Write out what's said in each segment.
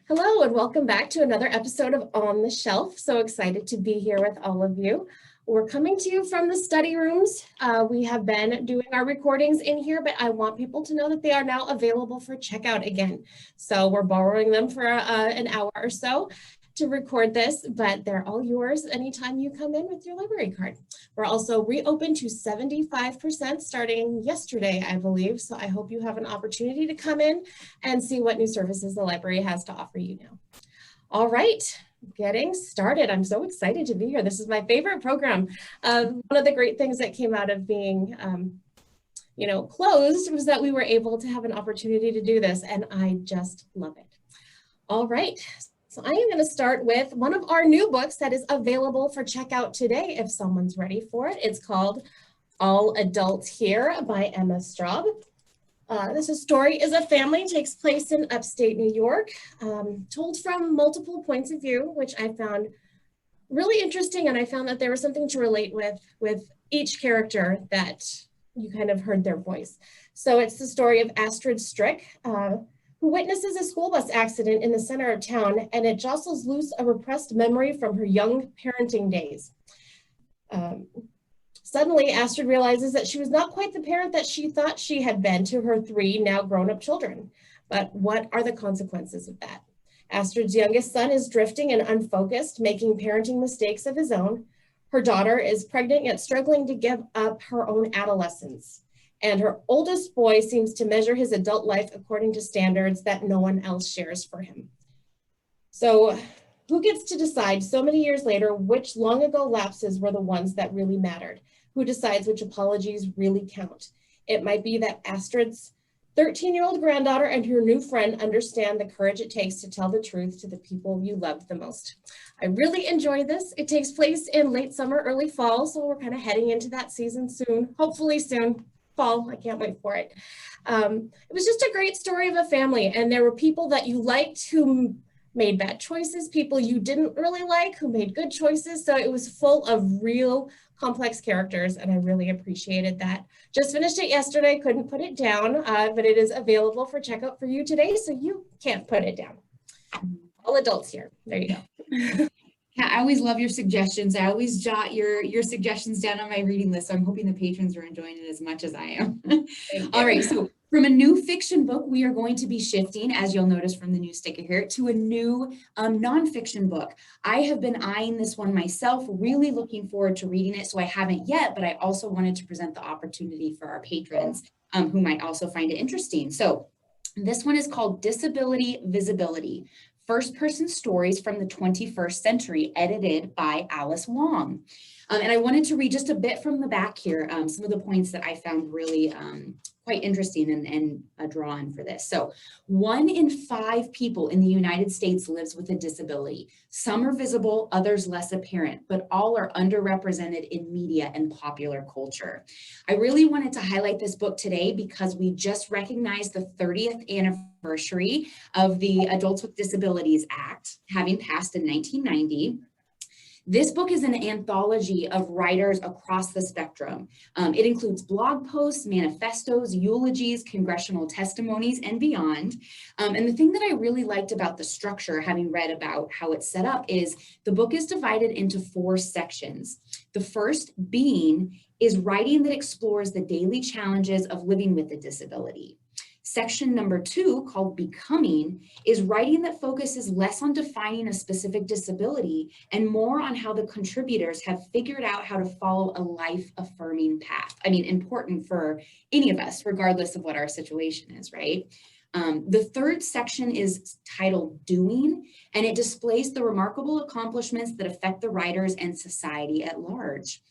Hello and welcome back to another episode of On the Shelf. So excited to be here with all of you. We're coming to you from the study rooms. We have been doing our recordings in here, but I want people to know that they are now available for checkout again. So we're borrowing them for an hour or so to record this, but they're all yours anytime you come in with your library card. We're also reopened to 75% starting yesterday, I believe. So I hope you have an opportunity to come in and see what new services the library has to offer you now. All right, getting started. I'm so excited to be here. This is my favorite program. One of the great things that came out of being closed was that we were able to have an opportunity to do this, and I just love it. All right. So I am going to start with one of our new books that is available for checkout today if someone's ready for it. It's called All Adults Here by Emma Straub. This story is a family, takes place in upstate New York, told from multiple points of view, which I found really interesting. And I found that there was something to relate with each character that you kind of heard their voice. So it's the story of Astrid Strick, who witnesses a school bus accident in the center of town, and it jostles loose a repressed memory from her young parenting days. Suddenly, Astrid realizes that she was not quite the parent that she thought she had been to her three now grown-up children. But what are the consequences of that? Astrid's youngest son is drifting and unfocused, making parenting mistakes of his own. Her daughter is pregnant yet struggling to give up her own adolescence. And her oldest boy seems to measure his adult life according to standards that no one else shares for him. So who gets to decide so many years later which long ago lapses were the ones that really mattered? Who decides which apologies really count? It might be that Astrid's 13-year-old granddaughter and her new friend understand the courage it takes to tell the truth to the people you love the most. I really enjoy this. It takes place in late summer, early fall, so we're kind of heading into that season soon, hopefully soon. Fall, I can't wait for it. It was just a great story of a family, and there were people that you liked who made bad choices, people you didn't really like who made good choices. So it was full of real complex characters, and I really appreciated that. Just finished it yesterday, couldn't put it down, but it is available for checkout for you today, so you can't put it down. All adults here. There you go. Yeah, I always love your suggestions. I always jot your suggestions down on my reading list. So I'm hoping the patrons are enjoying it as much as I am. All right, so from a new fiction book, we are going to be shifting, as you'll notice from the new sticker here, to a new nonfiction book. I have been eyeing this one myself, really looking forward to reading it. So I haven't yet, but I also wanted to present the opportunity for our patrons who might also find it interesting. So this one is called Disability Visibility: First-Person Stories from the 21st Century, edited by Alice Wong. And I wanted to read just a bit from the back here, some of the points that I found really quite interesting and a draw on for this. So 1 in 5 people in the United States lives with a disability. Some are visible, others less apparent, but all are underrepresented in media and popular culture. I really wanted to highlight this book today because we just recognized the 30th anniversary of the Adults with Disabilities Act, having passed in 1990. This book is an anthology of writers across the spectrum. It includes blog posts, manifestos, eulogies, congressional testimonies, and beyond. And the thing that I really liked about the structure, having read about how it's set up, is the book is divided into 4 sections. The first being is writing that explores the daily challenges of living with a disability. Section number 2, called Becoming, is writing that focuses less on defining a specific disability and more on how the contributors have figured out how to follow a life-affirming path. I mean, important for any of us, regardless of what our situation is, right? The third section is titled Doing, and it displays the remarkable accomplishments that affect the writers and society at large.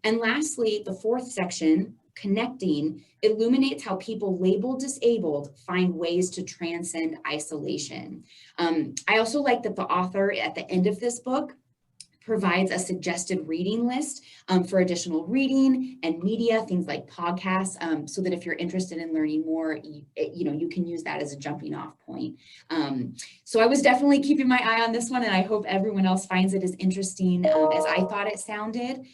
And lastly, the fourth section, Connecting, illuminates how people labeled disabled find ways to transcend isolation. I also like that the author at the end of this book provides a suggested reading list for additional reading and media, things like podcasts, so that if you're interested in learning more, you can use that as a jumping off point. So I was definitely keeping my eye on this one, and I hope everyone else finds it as interesting as I thought it sounded.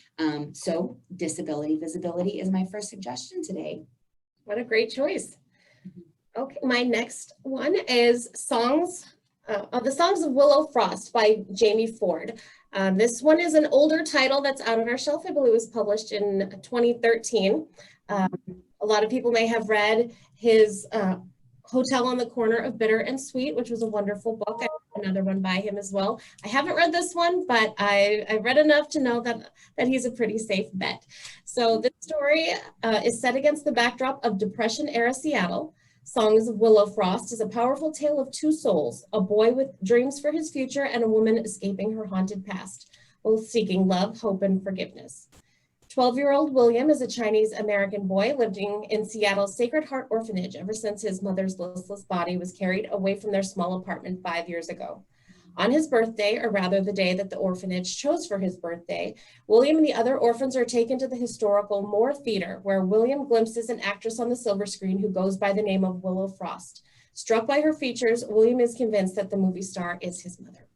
So Disability Visibility is my first suggestion today. What a great choice. Okay, my next one is Songs The Songs of Willow Frost by Jamie Ford. This one is an older title that's out on our shelf. I believe it was published in 2013. A lot of people may have read his Hotel on the Corner of Bitter and Sweet, which was a wonderful book. I have another one by him as well. I haven't read this one, but I read enough to know that he's a pretty safe bet. So this story is set against the backdrop of Depression-era Seattle. Songs of Willow Frost is a powerful tale of two souls, a boy with dreams for his future and a woman escaping her haunted past, both seeking love, hope, and forgiveness. 12-year-old William is a Chinese-American boy living in Seattle's Sacred Heart Orphanage ever since his mother's listless body was carried away from their small apartment 5 years ago. On his birthday, or rather the day that the orphanage chose for his birthday, William and the other orphans are taken to the historical Moore Theater, where William glimpses an actress on the silver screen who goes by the name of Willow Frost. Struck by her features, William is convinced that the movie star is his mother.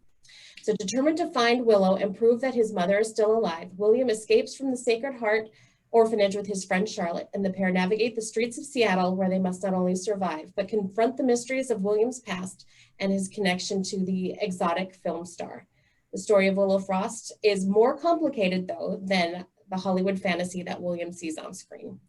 So determined to find Willow and prove that his mother is still alive, William escapes from the Sacred Heart Orphanage with his friend Charlotte, and the pair navigate the streets of Seattle, where they must not only survive, but confront the mysteries of William's past and his connection to the exotic film star. The story of Willow Frost is more complicated, though, than the Hollywood fantasy that William sees on screen.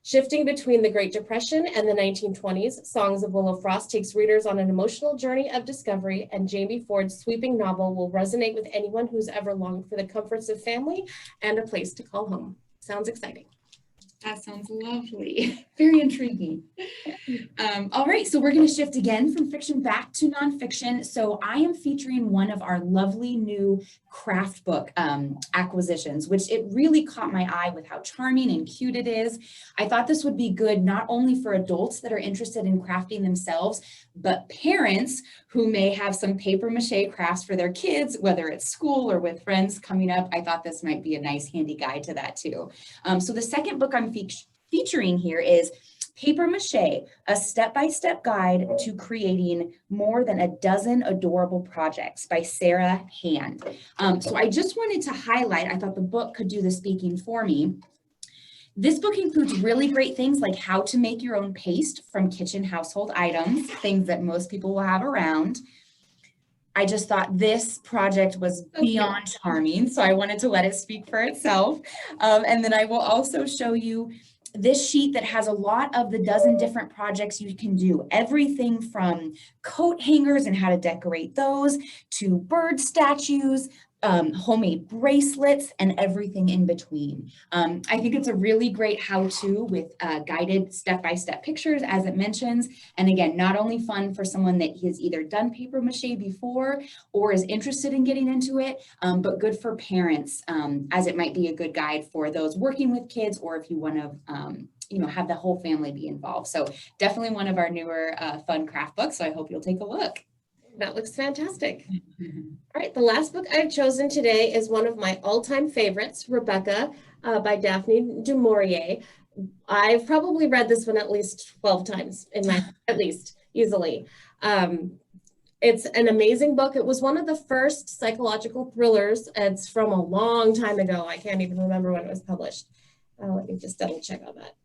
Shifting between the Great Depression and the 1920s, Songs of Willow Frost takes readers on an emotional journey of discovery, and Jamie Ford's sweeping novel will resonate with anyone who's ever longed for the comforts of family and a place to call home. Sounds exciting. That sounds lovely. Very intriguing. All right, so we're going to shift again from fiction back to nonfiction. So I am featuring one of our lovely new craft book acquisitions, which it really caught my eye with how charming and cute it is. I thought this would be good not only for adults that are interested in crafting themselves, but parents who may have some papier-mâché crafts for their kids, whether it's school or with friends coming up. I thought this might be a nice handy guide to that too. So the second book I'm featuring here is Papier-Mâche, a step-by-step guide to creating more than a dozen adorable projects by Sarah Hand. So I just wanted to highlight, I thought the book could do the speaking for me. This book includes really great things like how to make your own paste from kitchen household items, things that most people will have around. I just thought this project was beyond charming, so I wanted to let it speak for itself. And then I will also show you this sheet that has a lot of the dozen different projects you can do. Everything from coat hangers and how to decorate those, to bird statues, homemade bracelets, and everything in between. I think it's a really great how-to with guided step-by-step pictures, as it mentions. And again, not only fun for someone that has either done papier-mâché before or is interested in getting into it, but good for parents, as it might be a good guide for those working with kids, or if you want to have the whole family be involved. So definitely one of our newer fun craft books. So I hope you'll take a look. That looks fantastic. All right, the last book I've chosen today is one of my all-time favorites, Rebecca by Daphne du Maurier. I've probably read this one at least 12 times at least, easily. It's an amazing book. It was one of the first psychological thrillers. It's from a long time ago. I can't even remember when it was published. Let me just double check on that.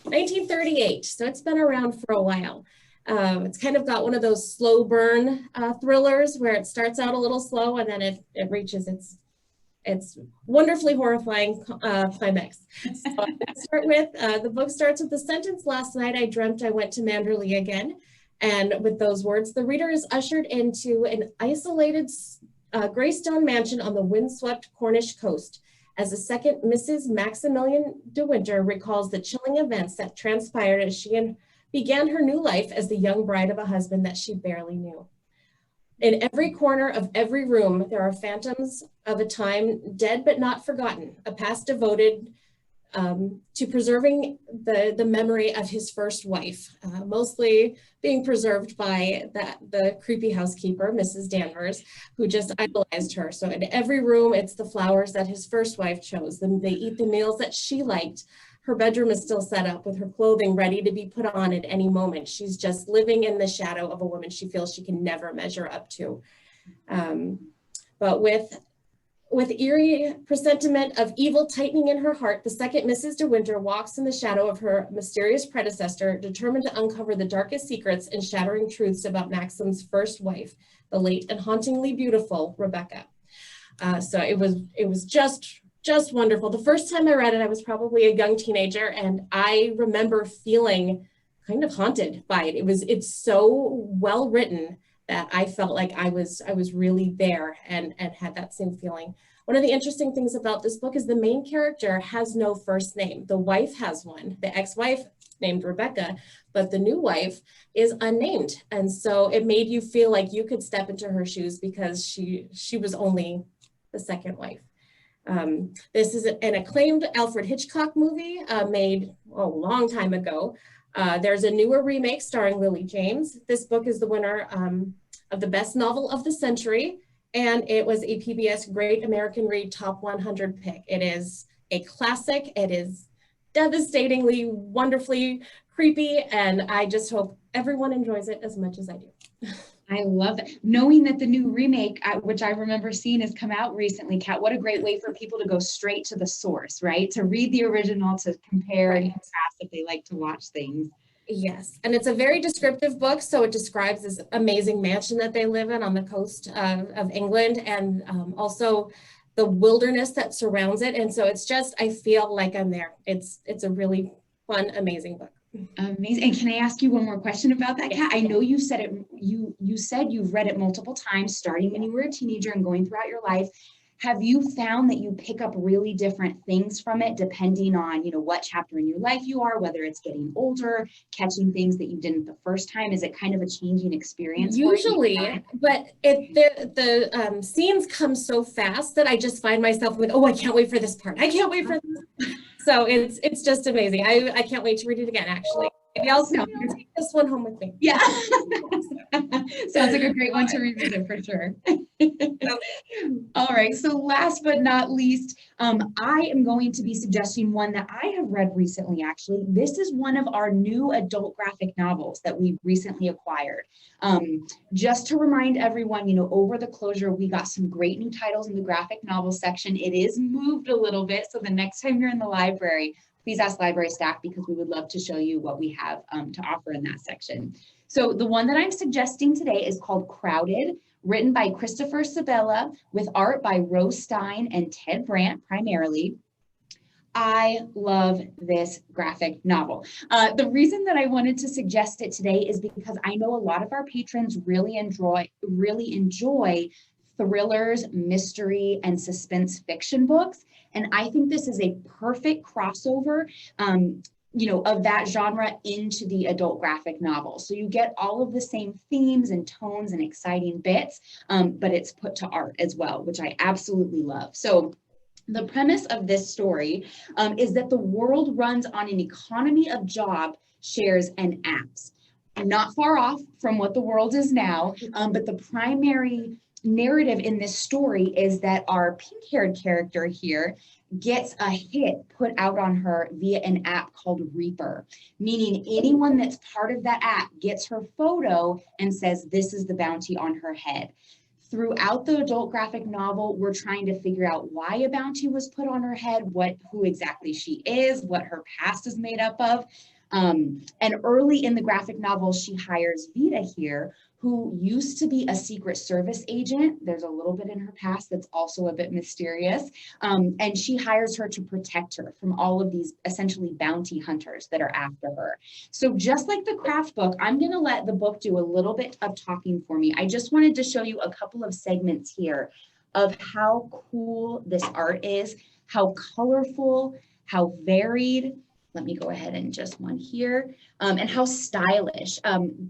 1938, so it's been around for a while. It's kind of got one of those slow burn thrillers where it starts out a little slow and then it reaches its wonderfully horrifying climax. So I'll start with, the book starts with the sentence, "Last night I dreamt I went to Manderley again." And with those words, the reader is ushered into an isolated gray stone mansion on the windswept Cornish coast, as the second Mrs. Maximilian de Winter recalls the chilling events that transpired as she began her new life as the young bride of a husband that she barely knew. In every corner of every room, there are phantoms of a time dead but not forgotten, a past devoted to preserving the memory of his first wife, mostly being preserved by the creepy housekeeper, Mrs. Danvers, who just idolized her. So in every room, it's the flowers that his first wife chose. Then they eat the meals that she liked. Her bedroom is still set up with her clothing ready to be put on at any moment. She's just living in the shadow of a woman she feels she can never measure up to. But with eerie presentiment of evil tightening in her heart, the second Mrs. de Winter walks in the shadow of her mysterious predecessor, determined to uncover the darkest secrets and shattering truths about Maxim's first wife, the late and hauntingly beautiful Rebecca. So it was just wonderful. The first time I read it, I was probably a young teenager, and I remember feeling kind of haunted by it. It's so well written that I felt like I was really there and had that same feeling. One of the interesting things about this book is the main character has no first name. The wife has one, the ex-wife named Rebecca, but the new wife is unnamed. And so it made you feel like you could step into her shoes because she was only the second wife. This is an acclaimed Alfred Hitchcock movie made a long time ago. There's a newer remake starring Lily James. This book is the winner of the best novel of the century, and it was a PBS Great American Read Top 100 pick. It is a classic. It is devastatingly, wonderfully creepy, and I just hope everyone enjoys it as much as I do. I love it. Knowing that the new remake, which I remember seeing, has come out recently, Kat, what a great way for people to go straight to the source, right? To read the original, to compare and contrast if they like to watch things. Yes, and it's a very descriptive book. So it describes this amazing mansion that they live in on the coast of England, and also the wilderness that surrounds it. And so it's just, I feel like I'm there. It's a really fun, amazing book. Amazing. And can I ask you one more question about that, Kat? I know you said it, you said you've read it multiple times, starting when you were a teenager and going throughout your life. Have you found that you pick up really different things from it, depending on, you know, what chapter in your life you are, whether it's getting older, catching things that you didn't the first time? Is it kind of a changing experience? Usually, but the scenes come so fast that I just find myself like, oh, I can't wait for this part. I can't wait for this. So it's just amazing. I can't wait to read it again, actually. Maybe I'll take this one home with me. Yeah. Sounds like a great one to revisit for sure. All right. So last but not least, I am going to be suggesting one that I have read recently, actually. This is one of our new adult graphic novels that we recently acquired. Just to remind everyone, you know, over the closure, we got some great new titles in the graphic novel section. It is moved a little bit. So the next time you're in the library, please ask library staff, because we would love to show you what we have to offer in that section. So the one that I'm suggesting today is called Crowded, written by Christopher Sebela, with art by Rose Stein and Ted Brandt primarily. I love this graphic novel. The reason that I wanted to suggest it today is because I know a lot of our patrons really enjoy thrillers, mystery, and suspense fiction books. And I think this is a perfect crossover, you know, of that genre into the adult graphic novel. So you get all of the same themes and tones and exciting bits, but it's put to art as well, which I absolutely love. So the premise of this story is that the world runs on an economy of job shares and apps. Not far off from what the world is now, but the primary narrative in this story is that our pink-haired character here gets a hit put out on her via an app called Reaper, meaning anyone that's part of that app gets her photo and says, this is the bounty on her head. Throughout the adult graphic novel, we're trying to figure out why a bounty was put on her head, who exactly she is, what her past is made up of. And early in the graphic novel, she hires Vita here, who used to be a Secret Service agent. There's a little bit in her past that's also a bit mysterious. And she hires her to protect her from all of these essentially bounty hunters that are after her. So just like the craft book, I'm gonna let the book do a little bit of talking for me. I just wanted to show you a couple of segments here of how cool this art is, how colorful, how varied. Let me go ahead and just one here, and how stylish.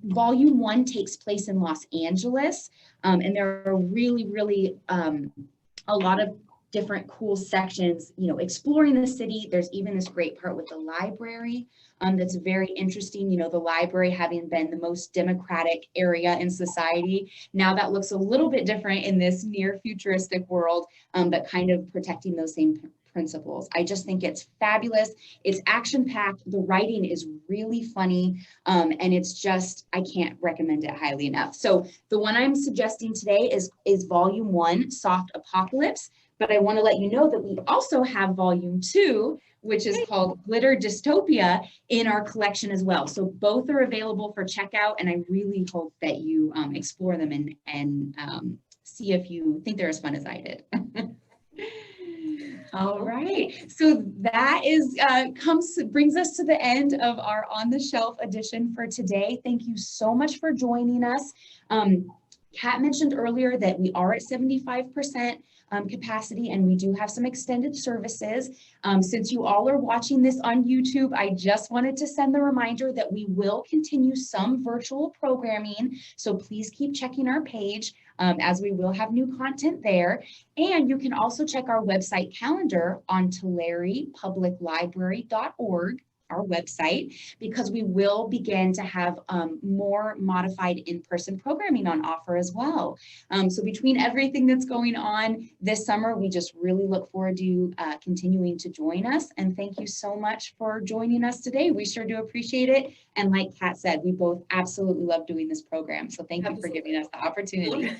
Volume 1 takes place in Los Angeles, and there are really a lot of different cool sections, you know, exploring the city. There's even this great part with the library that's very interesting. You know, the library having been the most democratic area in society. Now that looks a little bit different in this near futuristic world, but kind of protecting those same principles. I just think it's fabulous. It's action-packed. The writing is really funny, and it's just, I can't recommend it highly enough. So the one I'm suggesting today is Volume 1, Soft Apocalypse But I want to let you know that we also have volume 2, which is called Glitter Dystopia, in our collection as well. So both are available for checkout, and I really hope that you explore them and see if you think they're as fun as I did. All right, so that is brings us to the end of our On the Shelf edition for today. Thank you so much for joining us. Kat mentioned earlier that we are at 75% capacity, and we do have some extended services. Since you all are watching this on YouTube, I just wanted to send the reminder that we will continue some virtual programming. So please keep checking our page as we will have new content there. And you can also check our website calendar on tularepubliclibrary.org, our website, because we will begin to have more modified in-person programming on offer as well. So between everything that's going on this summer, we just really look forward to you continuing to join us. And thank you so much for joining us today. We sure do appreciate it. And like Kat said, we both absolutely love doing this program. So thank you for giving us the opportunity.